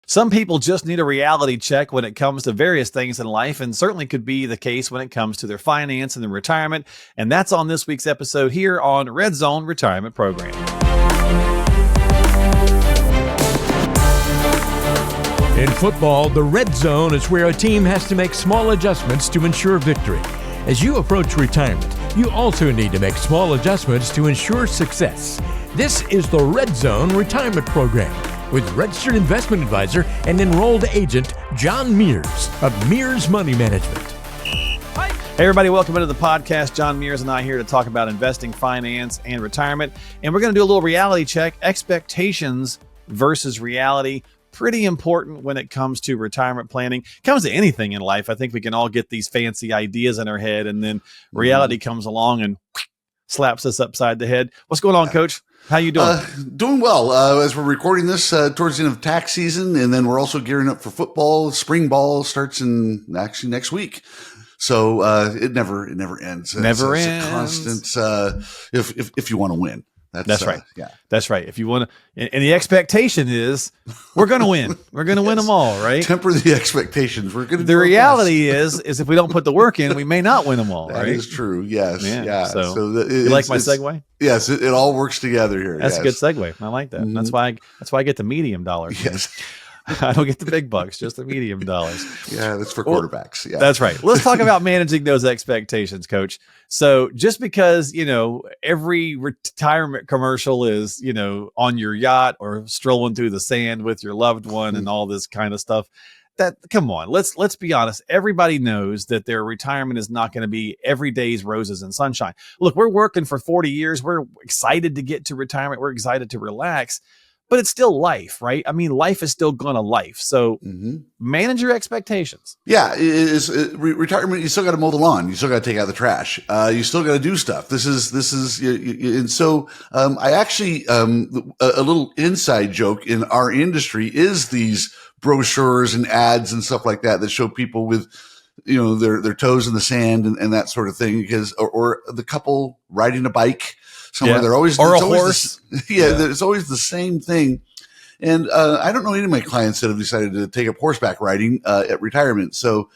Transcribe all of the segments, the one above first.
Some people just need a reality check when it comes to various things in life, and certainly could be the case when it comes to their finance and their retirement. And that's on this week's episode here on Red Zone Retirement Program. In football, the red zone is where a team has to make small adjustments to ensure victory. As you approach retirement, you also need to make small adjustments to ensure success. This is the Red Zone Retirement Program with registered investment advisor and enrolled agent John Mears of Mears Money Management. Hey everybody, welcome into the podcast. John Mears and I here to talk about investing, finance, and retirement. And we're going to do a little reality check, expectations versus reality. Pretty important when it comes to retirement planning. It comes to anything in life. I think we can all get these fancy ideas in our head, and then reality comes along and slaps us upside the head. What's going on, Coach? How you doing? Doing well. As we're recording this towards the end of tax season, and then we're also gearing up for football. Spring ball starts in actually next week. So it never ends. It's a constant if you want to win. That's right. Yeah, that's right. If you want to, and the expectation is we're going to win. We're going to win them all, right? Temper the expectations. We're going to. The reality is if we don't put the work in, we may not win them all. That right? is true. Yes. Yeah. So you like my segue? Yes. It all works together here. That's a good segue. I like that. Mm-hmm. That's why I get the medium dollars. Yes. I don't get the big bucks, just the medium dollars. Yeah, that's for quarterbacks. Yeah, that's right. Let's talk about managing those expectations, Coach. So just because, every retirement commercial is, on your yacht or strolling through the sand with your loved one and all this kind of stuff, come on, let's be honest. Everybody knows that their retirement is not going to be every day's roses and sunshine. Look, we're working for 40 years. We're excited to get to retirement. We're excited to relax. But it's still life, right? I mean, life is still gonna life. So manage your expectations. Yeah, retirement. You still got to mow the lawn. You still got to take out the trash. You still got to do stuff. This is, and so I actually a little inside joke in our industry is these brochures and ads and stuff like that show people with their toes in the sand and that sort of thing, because or the couple riding a bike somewhere. They're always or a horse. It's always the same thing. And I don't know any of my clients that have decided to take up horseback riding at retirement. So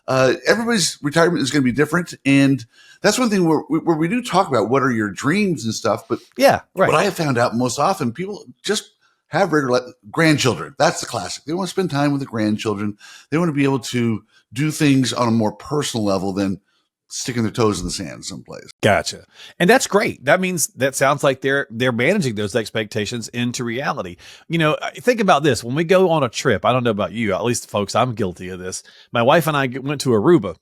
everybody's retirement is going to be different, and that's one thing where we do talk about what are your dreams and stuff. But what I have found out most often, people just have regular grandchildren. That's the classic. They want to spend time with the grandchildren. They want to be able to do things on a more personal level than sticking their toes in the sand someplace. Gotcha. And that's great. That sounds like they're managing those expectations into reality. Think about this. When we go on a trip, I don't know about you, at least folks, I'm guilty of this. My wife and I went to Aruba,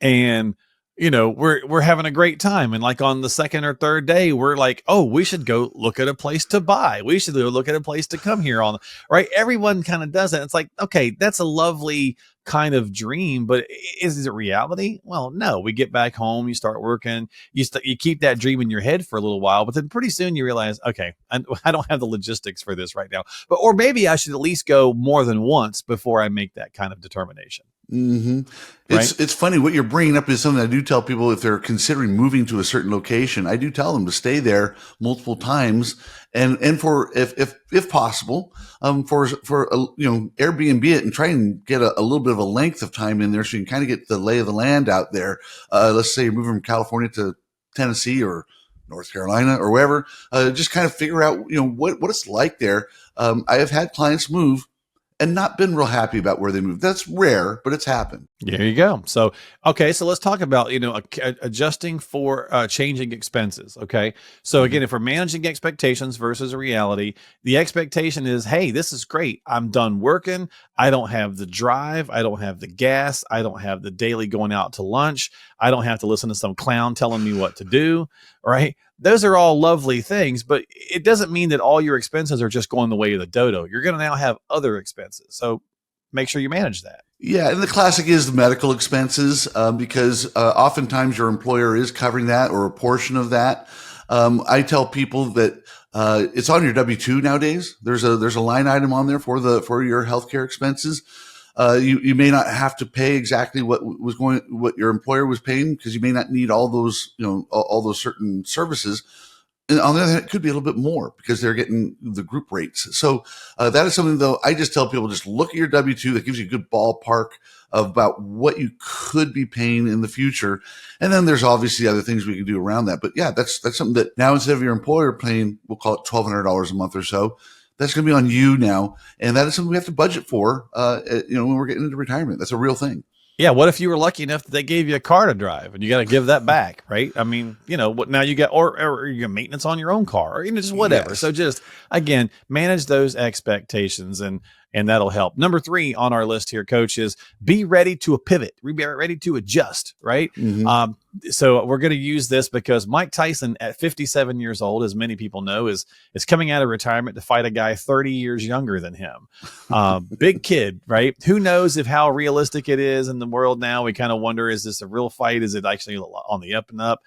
and we're having a great time. And like on the second or third day, we're like, oh, we should go look at a place to buy. We should go look at a place to come here on, right? Everyone kind of does it. It's like, okay, that's a lovely kind of dream, but is it reality? Well, no. We get back home, you start working, you keep that dream in your head for a little while, but then pretty soon you realize, okay, I don't have the logistics for this right now, or maybe I should at least go more than once before I make that kind of determination. Mm-hmm. It's funny. What you're bringing up is something I do tell people if they're considering moving to a certain location. I do tell them to stay there multiple times, and for if possible, for Airbnb it and try and get a little bit of a length of time in there so you can kind of get the lay of the land out there. Let's say you're moving from California to Tennessee or North Carolina or wherever. Just kind of figure out what it's like there. I have had clients move and not been real happy about where they moved. That's rare, but it's happened. There you go. So, okay. So let's talk about, adjusting for changing expenses. Okay. So again, if we're managing expectations versus a reality, the expectation is, hey, this is great. I'm done working. I don't have the drive. I don't have the gas. I don't have the daily going out to lunch. I don't have to listen to some clown telling me what to do. Right. Those are all lovely things, but it doesn't mean that all your expenses are just going the way of the dodo. You're going to now have other expenses. So make sure you manage that. Yeah. And the classic is the medical expenses, because oftentimes your employer is covering that or a portion of that. I tell people that it's on your W-2 nowadays. There's a line item on there for your healthcare expenses. You may not have to pay exactly what your employer was paying, because you may not need all those, all those certain services. And on the other hand, it could be a little bit more because they're getting the group rates. So that is something, though, I just tell people, just look at your W-2. That gives you a good ballpark of about what you could be paying in the future. And then there's obviously other things we can do around that. But yeah, that's something that now, instead of your employer paying, we'll call it $1,200 a month or so, that's going to be on you now. And that is something we have to budget for, when we're getting into retirement. That's a real thing. Yeah. What if you were lucky enough that they gave you a car to drive and you got to give that back, right? I mean, what now you got, or you got maintenance on your own car, or just whatever. Yes. So just, again, manage those expectations and that'll help. Number 3 on our list here, Coach, is be ready to pivot, be ready to adjust, right? Mm-hmm. So we're going to use this because Mike Tyson at 57 years old, as many people know, is coming out of retirement to fight a guy 30 years younger than him. Big kid, right? Who knows how realistic it is in the world now? We kind of wonder, is this a real fight? Is it actually on the up and up?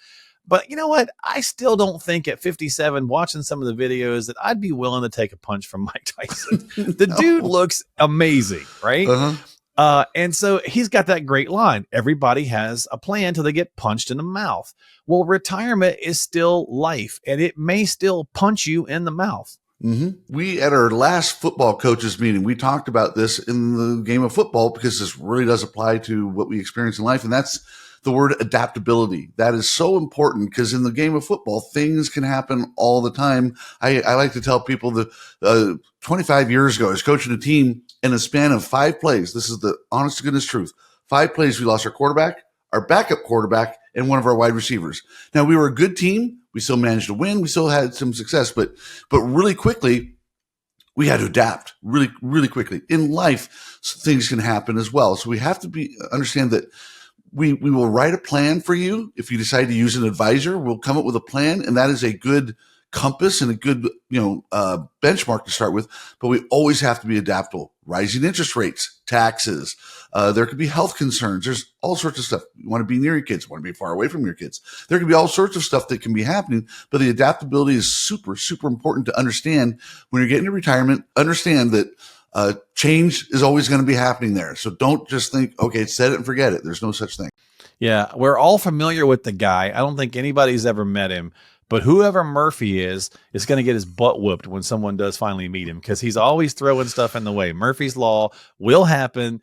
But you know what? I still don't think at 57, watching some of the videos, that I'd be willing to take a punch from Mike Tyson. The dude looks amazing, right? Uh-huh. And so he's got that great line. Everybody has a plan till they get punched in the mouth. Well, retirement is still life, and it may still punch you in the mouth. Mm-hmm. We, at our last football coaches meeting, we talked about this in the game of football because this really does apply to what we experience in life. And that's the word adaptability. That is so important because in the game of football, things can happen all the time. I like to tell people that 25 years ago, I was coaching a team in a span of 5 plays. This is the honest to goodness truth. 5 plays, we lost our quarterback, our backup quarterback, and one of our wide receivers. Now, we were a good team. We still managed to win. We still had some success, but really quickly, we had to adapt really, really quickly. In life, things can happen as well. So we have to understand that we will write a plan for you. If you decide to use an advisor, we'll come up with a plan, and that is a good compass and a good, benchmark to start with. But we always have to be adaptable. Rising interest rates, taxes, there could be health concerns. There's all sorts of stuff. You want to be near your kids, want to be far away from your kids. There can be all sorts of stuff that can be happening, but the adaptability is super, super important to understand when you're getting to retirement. Understand that change is always going to be happening there. So don't just think, okay, set it and forget it. There's no such thing. Yeah, we're all familiar with the guy. I don't think anybody's ever met him, but whoever Murphy is going to get his butt whooped when someone does finally meet him, because he's always throwing stuff in the way. Murphy's Law will happen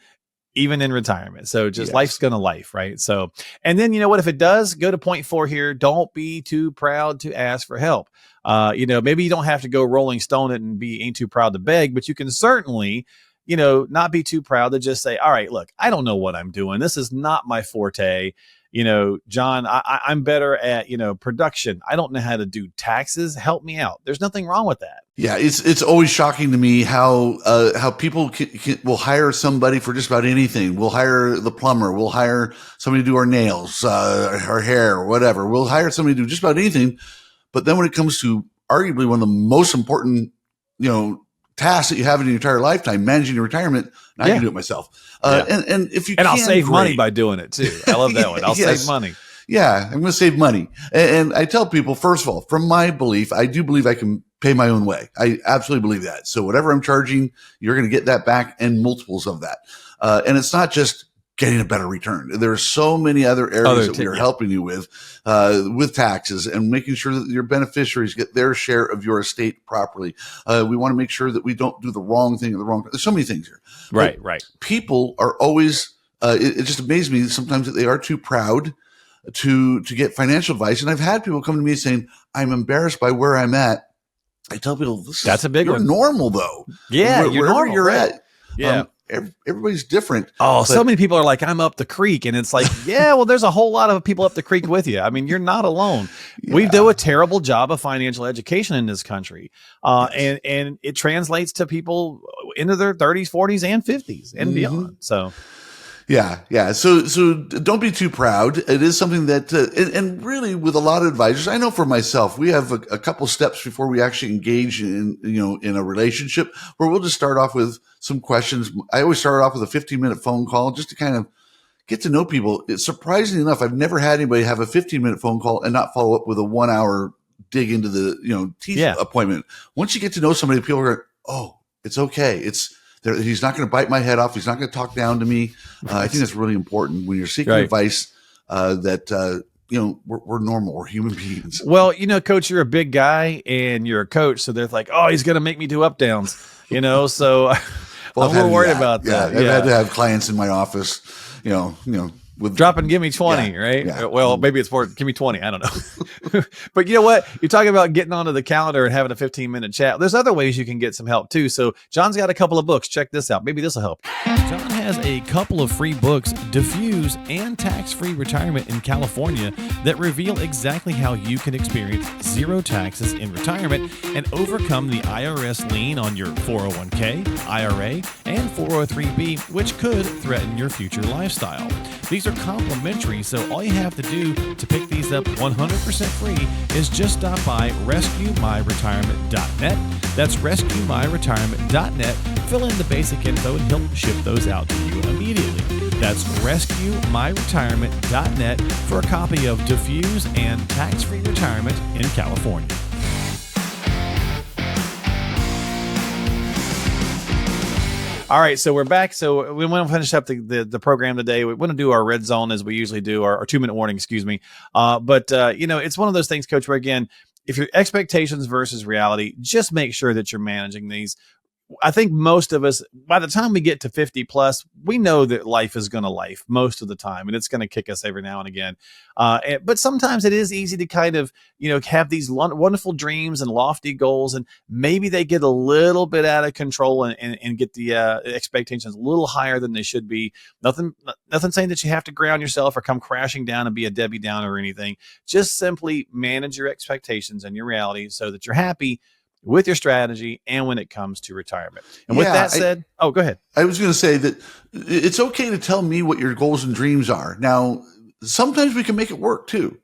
even in retirement. So just life's going to life, right? So, and then, if it does, go to point 4 here. Don't be too proud to ask for help. Maybe you don't have to go Rolling Stone it and ain't too proud to beg, but you can certainly, not be too proud to just say, all right, look, I don't know what I'm doing. This is not my forte. John, I'm better at, production. I don't know how to do taxes. Help me out. There's nothing wrong with that. Yeah, it's always shocking to me how people will hire somebody for just about anything. We'll hire the plumber. We'll hire somebody to do our nails, our hair, whatever. We'll hire somebody to do just about anything. But then when it comes to arguably one of the most important, tasks that you have in your entire lifetime, managing your retirement, I can do it myself. And if you and can, I'll save money by doing it too. I love that one. I'll save money. Yeah, I'm going to save money. And I tell people, first of all, from my belief, I do believe I can pay my own way. I absolutely believe that. So whatever I'm charging, you're going to get that back and multiples of that. And it's not just getting a better return. There are so many other areas that we are helping you with taxes and making sure that your beneficiaries get their share of your estate properly. We want to make sure that we don't do the wrong thing at the wrong time. There's so many things here. Right. People are always, it just amazes me sometimes that they are too proud to get financial advice. And I've had people come to me saying, I'm embarrassed by where I'm at. I tell people, that's a big one. You're normal though. Yeah. Wherever normal, you're right? at. Yeah. Everybody's different. Oh, so many people are like, I'm up the creek. And it's like, yeah, well, there's a whole lot of people up the creek with you. I mean, you're not alone. Yeah. We do a terrible job of financial education in this country. And it translates to people into their 30s, 40s, and 50s and beyond. So. Yeah. So don't be too proud. It is something that, and really with a lot of advisors, I know for myself, we have a couple steps before we actually engage in a relationship where we'll just start off with some questions. I always start off with a 15-minute phone call just to kind of get to know people. It's surprisingly enough, I've never had anybody have a 15-minute phone call and not follow up with a 1-hour dig into the, teeth appointment. Once you get to know somebody, people are, oh, it's okay. He's not going to bite my head off. He's not going to talk down to me. I think that's really important when you're seeking advice. That we're normal. We're human beings. Well, coach, you're a big guy and you're a coach. So they're like, oh, he's going to make me do up downs, so Well, I'm a little worried about that. I've had to have clients in my office, with drop and give me 20, right? Yeah. Well, maybe it's more, give me 20. I don't know. But you know what? You're talking about getting onto the calendar and having a 15-minute chat. There's other ways you can get some help too. So John's got a couple of books. Check this out. Maybe this will help. John has a couple of free books, Diffuse and Tax-Free Retirement in California, that reveal exactly how you can experience zero taxes in retirement and overcome the IRS lien on your 401k, IRA, and 403b, which could threaten your future lifestyle. These are complimentary, so all you have to do to pick these up 100% free is just stop by rescuemyretirement.net. That's rescuemyretirement.net. Fill in the basic info and he'll ship those out to you immediately. That's rescuemyretirement.net for a copy of Diffuse and Tax-Free Retirement in California. All right, so we're back. So we want to finish up the program today. We want to do our red zone as we usually do, our 2-minute warning, excuse me. But it's one of those things, Coach, where again, if your expectations versus reality, just make sure that you're managing these. I think most of us, by the time we get to 50 plus, we know that life is going to life most of the time, and it's going to kick us every now and again. But sometimes it is easy to kind of, have these wonderful dreams and lofty goals, and maybe they get a little bit out of control and get the expectations a little higher than they should be. Nothing saying that you have to ground yourself or come crashing down and be a Debbie Downer or anything. Just simply manage your expectations and your reality so that you're happy with your strategy and when it comes to retirement. And with that said, go ahead. I was going to say that it's okay to tell me what your goals and dreams are. Now, sometimes we can make it work too.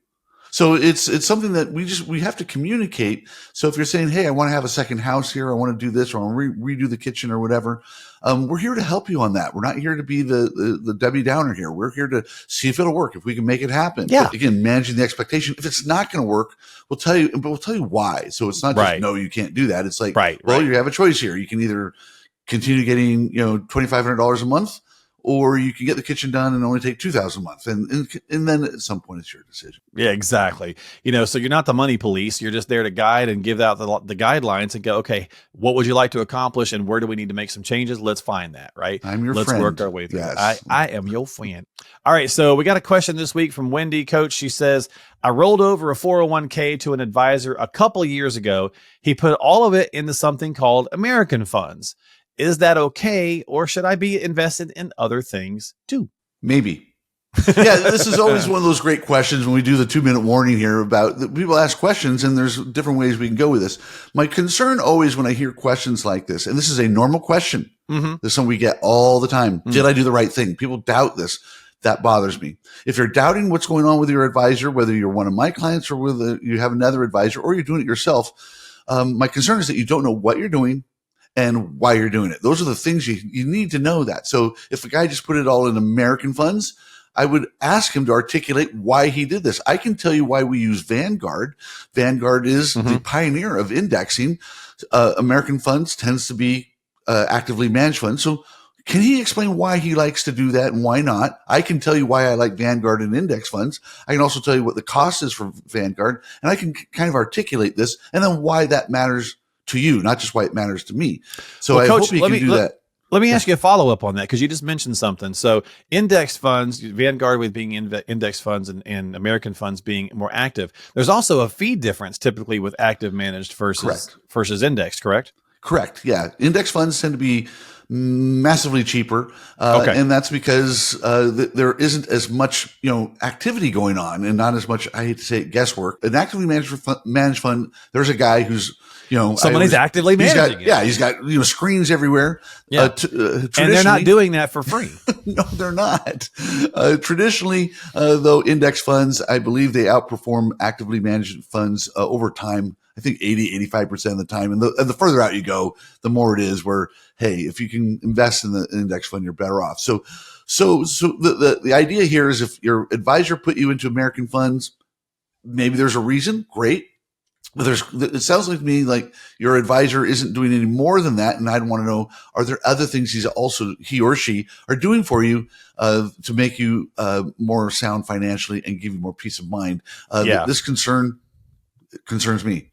So it's something that we have to communicate. So if you're saying, hey, I want to have a second house here, I want to do this, or I want to redo the kitchen or whatever, we're here to help you on that. We're not here to be the Debbie Downer here. We're here to see if it'll work, if we can make it happen. Yeah. But again, managing the expectation. If it's not going to work, we'll tell you why. So it's not just, no, you can't do that. It's like, you have a choice here. You can either continue getting, $2,500 a month, or you can get the kitchen done and only take $2,000 a month. And then at some point it's your decision. Yeah, exactly. So you're not the money police. You're just there to guide and give out the guidelines and go, okay, what would you like to accomplish and where do we need to make some changes? Let's find that, right? I'm your friend. Let's work our way through it. I am your friend. All right. So we got a question this week from Wendy, Coach. She says, I rolled over a 401k to an advisor a couple years ago. He put all of it into something called American funds. Is that okay, or should I be invested in other things too? Maybe. Yeah, this is always one of those great questions when we do the 2-minute warning here about people ask questions, and there's different ways we can go with this. My concern always when I hear questions like this, and this is a normal question, this is something we get all the time. Did I do the right thing? People doubt this. That bothers me. If you're doubting what's going on with your advisor, whether you're one of my clients or whether you have another advisor or you're doing it yourself, my concern is that you don't know what you're doing and why you're doing it. Those are the things you need to know that. So if a guy just put it all in American funds, I would ask him to articulate why he did this. I can tell you why we use Vanguard. Vanguard is the pioneer of indexing. American funds tends to be actively managed funds. So can he explain why he likes to do that and why not? I can tell you why I like Vanguard and index funds. I can also tell you what the cost is for Vanguard, and I can kind of articulate this and then why that matters to you, not just why it matters to me. So I Coach, hope you can do that. Let me ask you a follow-up on that, because you just mentioned something. So index funds, Vanguard with being index funds and American funds being more active. There's also a fee difference typically with active managed versus index, correct? Correct. Yeah. Index funds tend to be massively cheaper. And that's because there isn't as much, activity going on and not as much, I hate to say it, guesswork. An actively managed fund, there's a guy who's, somebody's actively managing it. He's got, screens everywhere. Yeah. And they're not doing that for free. No, they're not. Traditionally, though, index funds, I believe they outperform actively managed funds over time. I think 85% of the time. And the further out you go, the more it is where, hey, if you can invest in the index fund, you're better off. So the idea here is if your advisor put you into American funds, maybe there's a reason. Great. But it sounds like to me like your advisor isn't doing any more than that. And I'd want to know, are there other things he or she are doing for you, to make you, more sound financially and give you more peace of mind? This concerns me.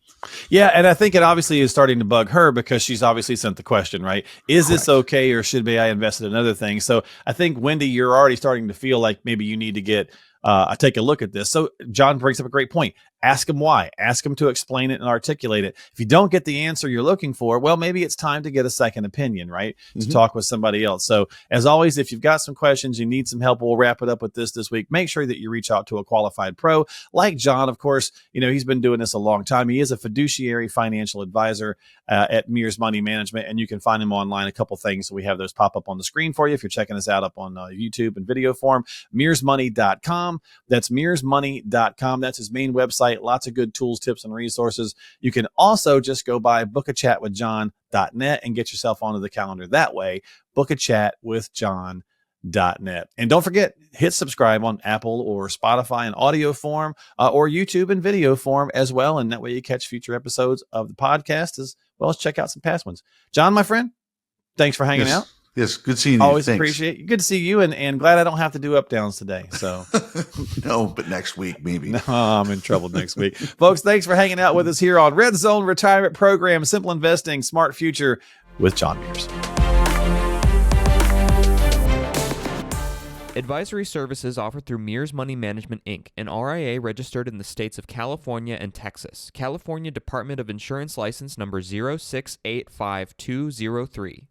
Yeah, and I think it obviously is starting to bug her because she's obviously sent the question, right? Is Correct. this okay, or should be I invested in other things? So I think, Wendy, you're already starting to feel like maybe you need to get take a look at this. So John brings up a great point. Ask him why. Ask him to explain it and articulate it. If you don't get the answer you're looking for, well, maybe it's time to get a second opinion, right? To talk with somebody else. So as always, if you've got some questions, you need some help, we'll wrap it up with this week. Make sure that you reach out to a qualified pro like John. Of course, he's been doing this a long time. He is a fiduciary financial advisor at Mears Money Management, and you can find him online. A couple things. So we have those pop up on the screen for you if you're checking us out up on YouTube and video form. MearsMoney.com. That's MearsMoney.com. That's his main website. Lots of good tools, tips, and resources. You can also just go by bookachatwithjohn.net and get yourself onto the calendar that way. Bookachatwithjohn.net. And don't forget, hit subscribe on Apple or Spotify in audio form, or YouTube in video form as well. And that way you catch future episodes of the podcast as well as check out some past ones. John, my friend, thanks for hanging out. Yes, good seeing you. Always Thanks. appreciate it. Good to see you, and glad I don't have to do up downs today. So no, but next week maybe. No, I'm in trouble next week. Folks, thanks for hanging out with us here on Red Zone Retirement Program, Simple Investing, Smart Future with John Mears. Advisory services offered through Mears Money Management, Inc., an RIA registered in the states of California and Texas. California Department of Insurance License number 0685203.